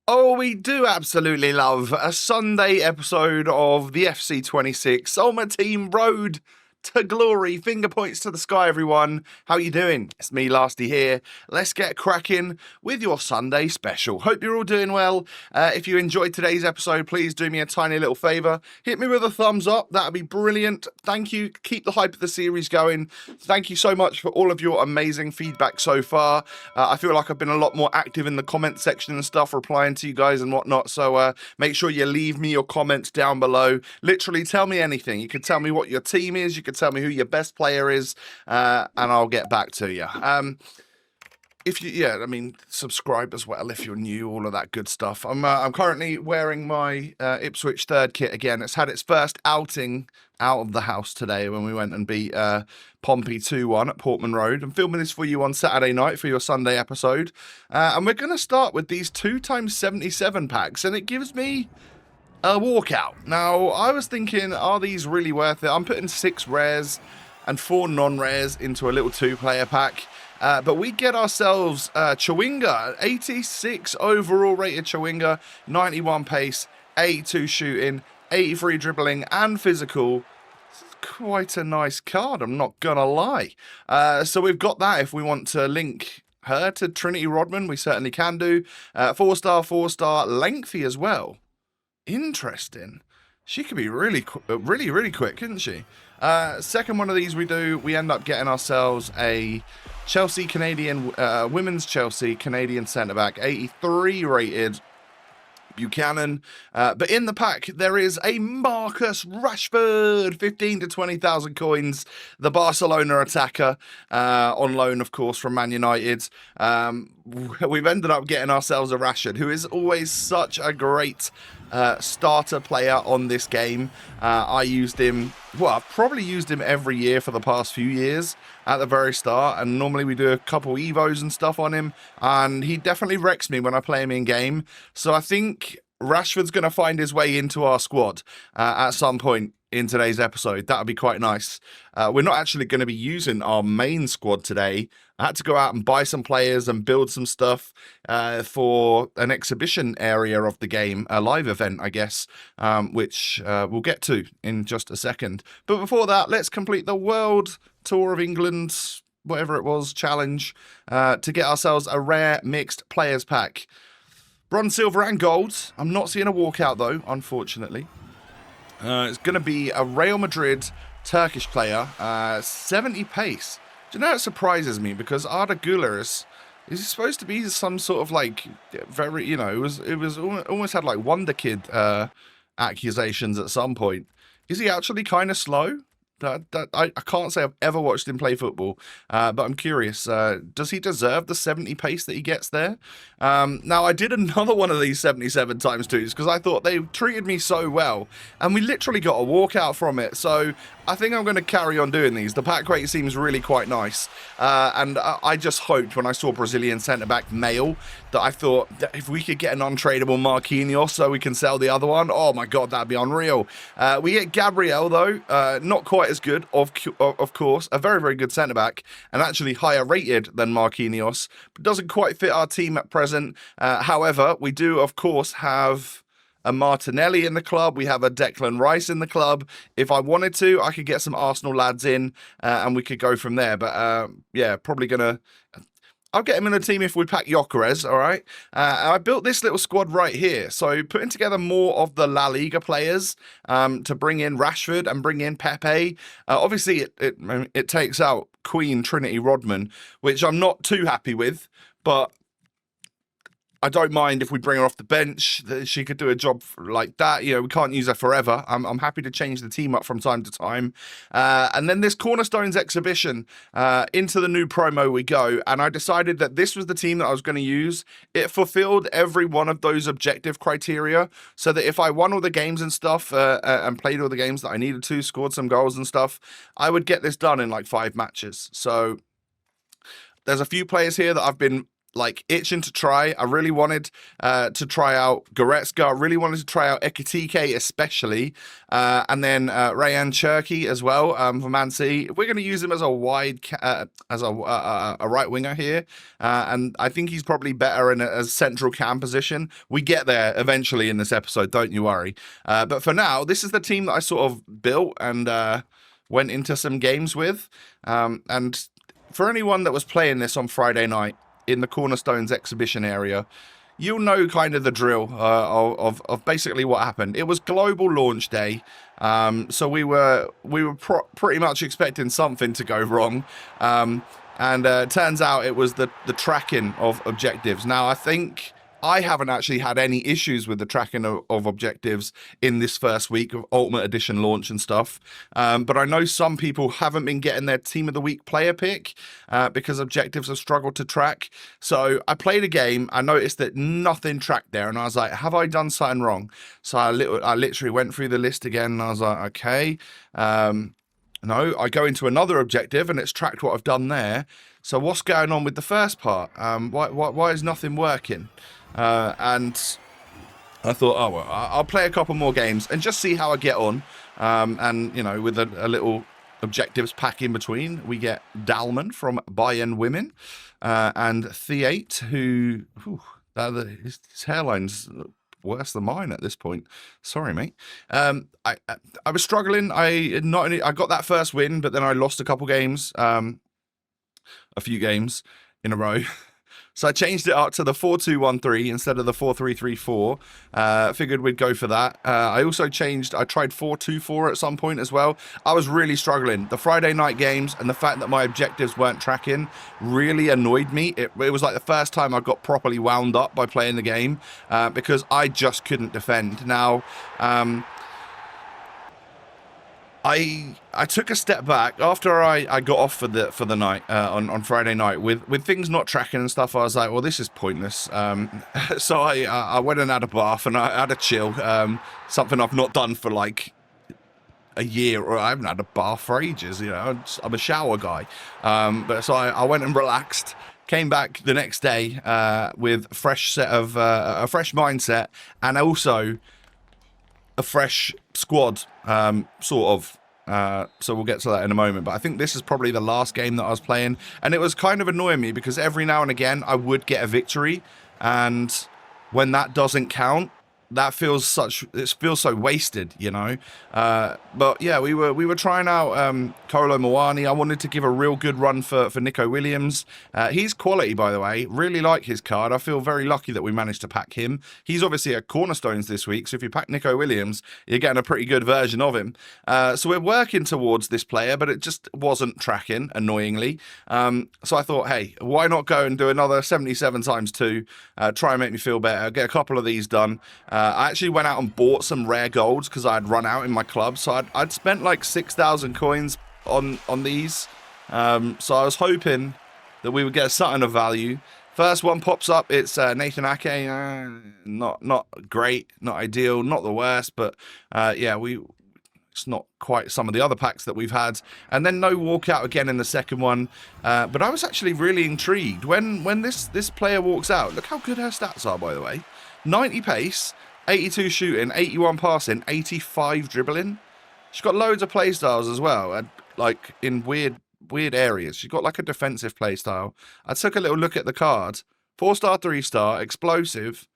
Oh, we do absolutely love a Sunday episode of the FC26 on my team road to glory. Finger points to the sky, everyone. How you doing? It's me, Lasty here. Let's get cracking with your Sunday special. Hope you're all doing well. If you enjoyed today's episode, please do me a tiny little favour. Hit me with a thumbs up. That'd be brilliant. Thank you. Keep the hype of the series going. Thank you so much for all of your amazing feedback so far. I feel like I've been a lot more active in the comment section and stuff, replying to you guys and whatnot. So make sure you leave me your comments down below. Literally tell me anything. You can tell me what your team is. You can tell me who your best player is, and I'll get back to you. If you, subscribe as well if you're new, all of that good stuff. I'm currently wearing my Ipswich third kit again. It's had its first outing out of the house today when we went and beat Pompey 2-1 at Portman Road. I'm filming this for you on Saturday night for your Sunday episode. And we're going to start with these 2x77 packs, and it gives me a walkout. Now, I was thinking, are these really worth it? I'm putting 6 rares and 4 non-rares into a little 2-player pack. But we get ourselves Chawinga, 86 overall rated Chawinga, 91 pace, 82 shooting, 83 dribbling and physical. Quite a nice card, I'm not gonna lie. So we've got that. If we want to link her to Trinity Rodman, we certainly can do. 4-star, lengthy as well. Interesting. She could be really quick, couldn't she? Second one of these we end up getting ourselves a Chelsea Canadian, women's Chelsea Canadian centre-back, 83 rated Buchanan. But in the pack, there is a Marcus Rashford, 15 to 20,000 coins, the Barcelona attacker, on loan, of course, from Man United. We've ended up getting ourselves a Rashford, who is always such a great starter player on this game. I used him, I've probably used him every year for the past few years at the very start, and normally we do a couple Evos and stuff on him, and he definitely wrecks me when I play him in game. So I think Rashford's going to find his way into our squad at some point in today's episode. That would be quite nice. We're not actually going to be using our main squad today. I had to go out and buy some players and build some stuff for an exhibition area of the game, a live event, I guess, which we'll get to in just a second. But before that, let's complete the World Tour of England, whatever it was, challenge, to get ourselves a rare mixed players pack. Bronze, silver and gold. I'm not seeing a walkout though, unfortunately. It's going to be a Real Madrid Turkish player, 70 pace. Do you know, it surprises me because Arda Güler is supposed to be some sort of like very, it was almost had like Wonder Kid accusations at some point. Is he actually kind of slow? I can't say I've ever watched him play football, but I'm curious. Does he deserve the 70 pace that he gets there? Now, I did another one of these 77 times 2s because I thought they treated me so well, and we literally got a walkout from it. So I think I'm going to carry on doing these. The pack rate seems really quite nice, and I just hoped when I saw Brazilian centre-back male that I thought that if we could get an untradeable Marquinhos so we can sell the other one, oh my god, that'd be unreal. We get Gabriel though, not quite as good, of course, a very, very good centre-back, and actually higher rated than Marquinhos, but doesn't quite fit our team at present. However, we do, of course, have a Martinelli in the club. We have a Declan Rice in the club. If I wanted to, I could get some Arsenal lads in, and we could go from there. But yeah, probably gonna... I'll get him in the team if we pack Gyökeres, all right? I built this little squad right here. So putting together more of the La Liga players to bring in Rashford and bring in Pepe. Obviously, it takes out Queen Trinity Rodman, which I'm not too happy with, but I don't mind if we bring her off the bench. She could do a job like that. We can't use her forever. I'm happy to change the team up from time to time. And then this Cornerstones exhibition, into the new promo we go. And I decided that this was the team that I was going to use. It fulfilled every one of those objective criteria, so that if I won all the games and stuff, and played all the games that I needed to, scored some goals and stuff, I would get this done in like 5 matches. So there's a few players here that I've been like itching to try. I really wanted to try out Goretzka. I really wanted to try out Ekitike especially. And then Rayan Cherki as well for Man City. We're going to use him as a a right winger here. And I think he's probably better in a central cam position. We get there eventually in this episode, don't you worry. But for now, this is the team that I sort of built and went into some games with. And for anyone that was playing this on Friday night in the Cornerstones exhibition area, you'll know kind of the drill of basically what happened. It was global launch day, so we were pretty much expecting something to go wrong, and it turns out it was the tracking of objectives. Now I think I haven't actually had any issues with the tracking of objectives in this first week of Ultimate Edition launch and stuff. But I know some people haven't been getting their Team of the Week player pick because objectives have struggled to track. So I played a game. I noticed that nothing tracked there. And I was like, have I done something wrong? So I literally went through the list again. And I was like, okay. No, I go into another objective and it's tracked what I've done there. So what's going on with the first part? Why is nothing working? And I thought, oh, well, I'll play a couple more games and just see how I get on. And, you know, with a little objectives pack in between, we get Dalman from Bayern Women and Theate, who, his hairline's worse than mine at this point. Sorry, mate. I was struggling. I got that first win, but then I lost a couple games, a few games in a row. So I changed it up to the 4-2-1-3 instead of the 4-3-3-4. Figured we'd go for that. I tried 4-2-4 at some point as well. I was really struggling. The Friday night games and the fact that my objectives weren't tracking really annoyed me. It was like the first time I got properly wound up by playing the game because I just couldn't defend. Now, I took a step back after I got off for the night on Friday night with things not tracking and stuff. I was like, well, this is pointless. So I went and had a bath and I had a chill. Something I've not done for like a year, or I haven't had a bath for ages. You know, I'm a shower guy. But so I went and relaxed. Came back the next day with a fresh mindset and also a fresh squad, sort of. So we'll get to that in a moment. But I think this is probably the last game that I was playing. And it was kind of annoying me because every now and again I would get a victory. And when that doesn't count, it feels so wasted, you know. But yeah, we were trying out Kolo Muani. I wanted to give a real good run for Nico Williams. He's quality, by the way. Really like his card. I feel very lucky that we managed to pack him. He's obviously at Cornerstones this week, so if you pack Nico Williams, you're getting a pretty good version of him. So we're working towards this player, but it just wasn't tracking, annoyingly. So I thought, hey, why not go and do another 77 times 2, try and make me feel better, get a couple of these done. I actually went out and bought some rare golds because I had run out in my club. So I'd spent like 6,000 coins on these. So I was hoping that we would get something of value. First one pops up. It's Nathan Ake. Not great, not ideal, not the worst. But yeah, it's not quite some of the other packs that we've had. And then no walkout again in the second one. But I was actually really intrigued. When this player walks out, look how good her stats are, by the way. 90 pace, 82 shooting, 81 passing, 85 dribbling. She's got loads of play styles as well, and like in weird areas. She's got like a defensive play style. I took a little look at the card. 4-star, 3-star, explosive.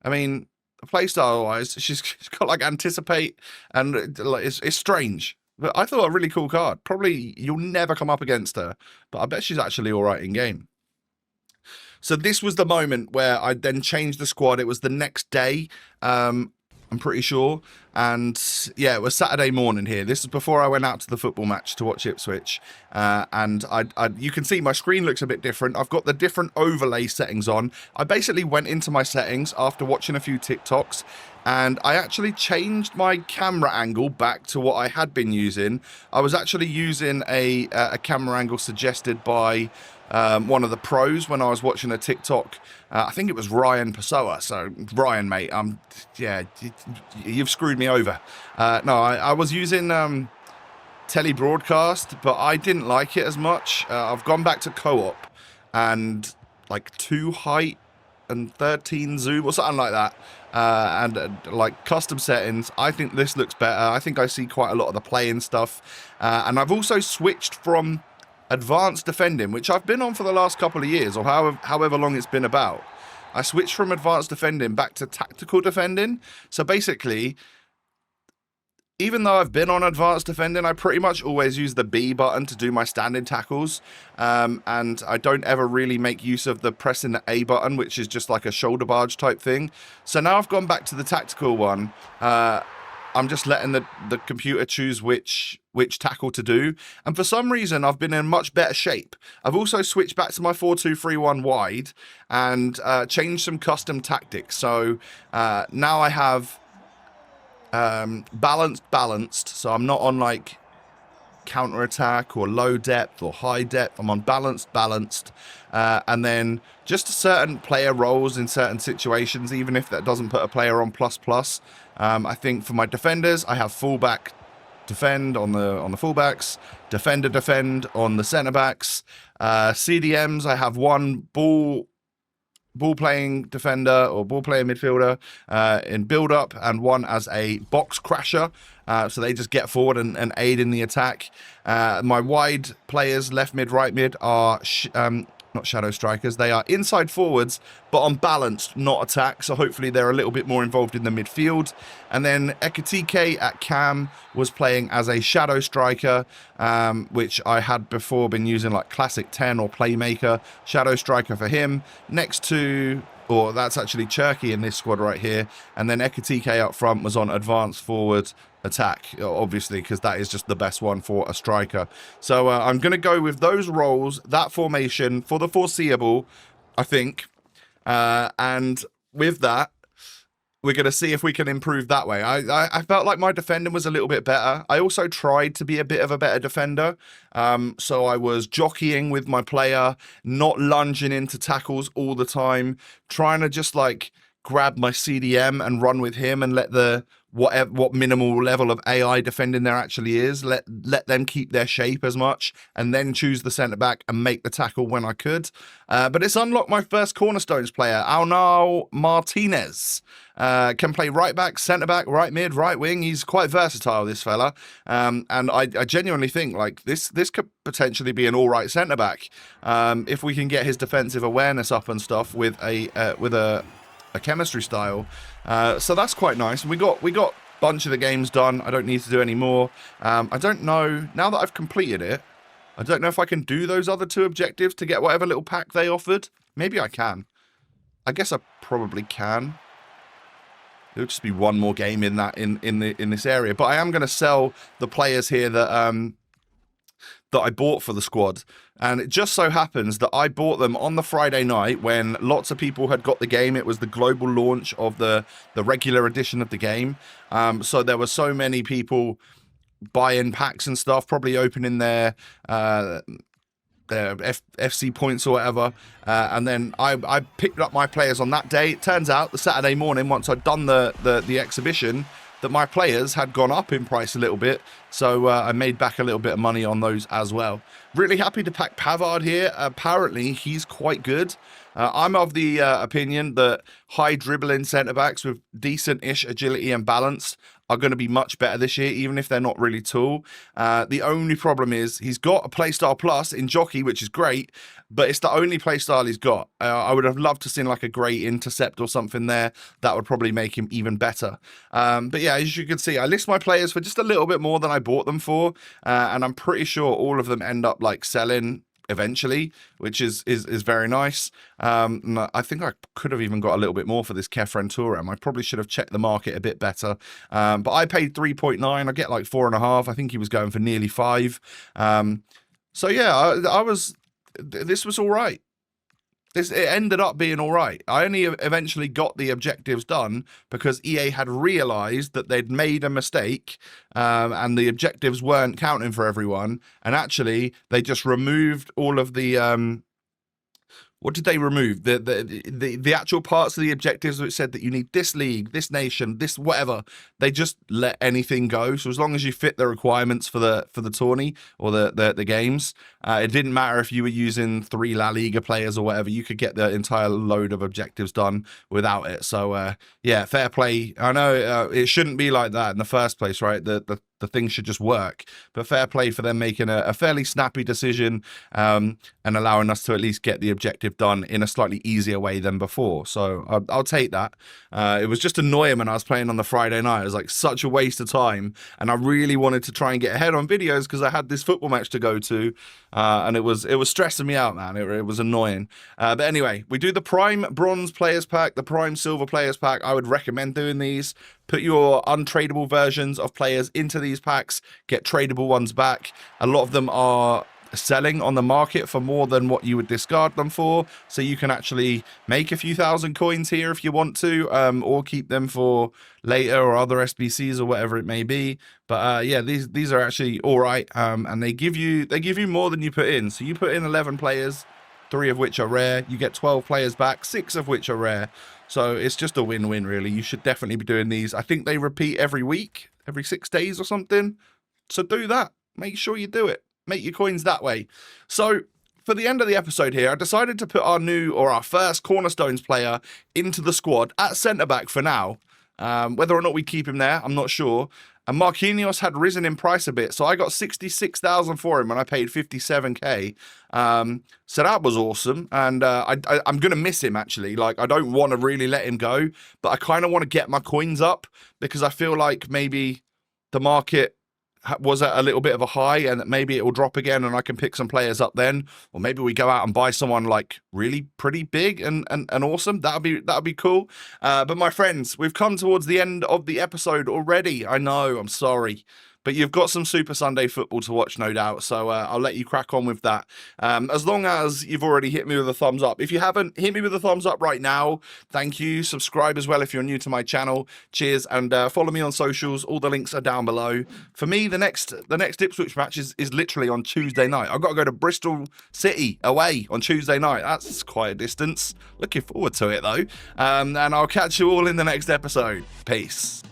I mean, play style wise, she's got like anticipate, and like it's strange. But I thought a really cool card. Probably you'll never come up against her, but I bet she's actually all right in game. So this was the moment where I then changed the squad. It was the next day, I'm pretty sure. And yeah, it was Saturday morning here. This is before I went out to the football match to watch Ipswich. And you can see my screen looks a bit different. I've got the different overlay settings on. I basically went into my settings after watching a few TikToks, and I actually changed my camera angle back to what I had been using. I was actually using a camera angle suggested by one of the pros when I was watching a TikTok. I think it was Ryan Pessoa. So Ryan, mate, yeah, you've screwed me over. No, I was using telebroadcast, but I didn't like it as much. I've gone back to co-op, and like 2 height and 13 zoom or something like that, and like custom settings. I think this looks better. I think I see quite a lot of the playing stuff, and I've also switched from advanced defending, which I've been on for the last couple of years, or however long it's been about. I switched from advanced defending back to tactical defending. So basically, even though I've been on advanced defending, I pretty much always use the B button to do my standing tackles. And I don't ever really make use of the pressing the A button, which is just like a shoulder barge type thing. So now I've gone back to the tactical one. I'm just letting the computer choose which tackle to do. And for some reason, I've been in much better shape. I've also switched back to my 4-2-3-1 wide and changed some custom tactics. So now I have balanced. So I'm not on like counter attack or low depth or high depth. I'm on balanced. And then just certain player roles in certain situations, even if that doesn't put a player on plus. I think for my defenders, I have fullback defend on the fullbacks, defender defend on the centre backs. CDMs, I have one ball playing defender or ball playing midfielder in build up, and one as a box crasher. So they just get forward and aid in the attack. My wide players, left mid, right mid, are not shadow strikers. They are inside forwards, but on balanced, not attack. So hopefully they're a little bit more involved in the midfield. And then Ekatike at Cam was playing as a shadow striker, which I had before been using like classic 10 or playmaker. Shadow striker for him. Next to, or that's actually Cherky in this squad right here. And then Ekatike up front was on advanced forward attack, obviously, because that is just the best one for a striker. So I'm going to go with those roles, that formation for the foreseeable, I think. And with that, we're going to see if we can improve that way. I felt like my defending was a little bit better. I also tried to be a bit of a better defender. So I was jockeying with my player, not lunging into tackles all the time, trying to just like grab my CDM and run with him and let the what minimal level of AI defending there actually is, let them keep their shape as much, and then choose the centre back and make the tackle when I could. But it's unlocked my first Cornerstones player, Alnal Martinez. Can play right back, centre back, right mid, right wing. He's quite versatile, this fella. And I genuinely think like this could potentially be an all right centre back if we can get his defensive awareness up and stuff with a chemistry style. So that's quite nice. We got a bunch of the games done. I don't need to do any more. I don't know, now that I've completed it, I don't know if I can do those other 2 objectives to get whatever little pack they offered. Maybe I can. I guess I probably can. It'll just be one more game in that in this area. But I am going to sell the players here that I bought for the squad. And it just so happens that I bought them on the Friday night when lots of people had got the game. It was the global launch of the regular edition of the game. So there were so many people buying packs and stuff, probably opening their FC points or whatever. And then I picked up my players on that day. It turns out the Saturday morning, once I'd done the exhibition, that my players had gone up in price a little bit, so I made back a little bit of money on those as well. Really happy to pack Pavard here. Apparently, he's quite good. I'm of the opinion that high dribbling centre-backs with decent-ish agility and balance are going to be much better this year, even if they're not really tall. The only problem is he's got a playstyle plus in jockey, which is great, but it's the only playstyle he's got. I would have loved to see like a great intercept or something there. That would probably make him even better. But yeah, as you can see, I list my players for just a little bit more than I bought them for, and I'm pretty sure all of them end up like selling eventually, which is very nice. I think I could have even got a little bit more for this Kefren Turam. I probably should have checked the market a bit better. But I paid 3.9. I get like 4.5. I think he was going for nearly 5. So yeah, this was all right. It ended up being all right. I only eventually got the objectives done because EA had realized that they'd made a mistake, and the objectives weren't counting for everyone. And actually, they just removed all of the what did they remove? The actual parts of the objectives which said that you need this league, this nation, this whatever. They just let anything go. So as long as you fit the requirements for the tourney or the games, it didn't matter if you were using 3 La Liga players or whatever. You could get the entire load of objectives done without it. So yeah, fair play. I know it shouldn't be like that in the first place, right? The thing should just work. But fair play for them making a fairly snappy decision and allowing us to at least get the objective done in a slightly easier way than before. So I'll take that. It was just annoying when I was playing on the Friday night. It was like such a waste of time. And I really wanted to try and get ahead on videos because I had this football match to go to. And it was stressing me out, man. It was annoying. But anyway, we do the Prime Bronze Players Pack, the Prime Silver Players Pack. I would recommend doing these. Put your untradeable versions of players into these packs, get tradable ones back. A lot of them are selling on the market for more than what you would discard them for, so you can actually make a few thousand coins here if you want to, or keep them for later or other SBCs or whatever it may be. But yeah, these are actually all right, and they give you more than you put in. So you put in 11 players, 3 of which are rare. You get 12 players back, 6 of which are rare. So it's just a win-win, really. You should definitely be doing these. I think they repeat every week, every 6 days or something. So do that. Make sure you do it. Make your coins that way. So for the end of the episode here, I decided to put our first Cornerstones player into the squad at centre-back for now. Whether or not we keep him there, I'm not sure. And Marquinhos had risen in price a bit, so I got 66,000 for him and I paid 57k. So that was awesome, and I'm going to miss him, actually. Like, I don't want to really let him go, but I kind of want to get my coins up because I feel like maybe the market was at a little bit of a high and maybe it will drop again and I can pick some players up then, or maybe we go out and buy someone like really pretty big and awesome. That'll be cool. But my friends, we've come towards the end of the episode already. I know, I'm sorry, but you've got some Super Sunday football to watch, no doubt. So I'll let you crack on with that. As long as you've already hit me with a thumbs up. If you haven't, hit me with a thumbs up right now. Thank you. Subscribe as well if you're new to my channel. Cheers. And follow me on socials. All the links are down below. For me, the next Ipswich match is literally on Tuesday night. I've got to go to Bristol City away on Tuesday night. That's quite a distance. Looking forward to it, though. And I'll catch you all in the next episode. Peace.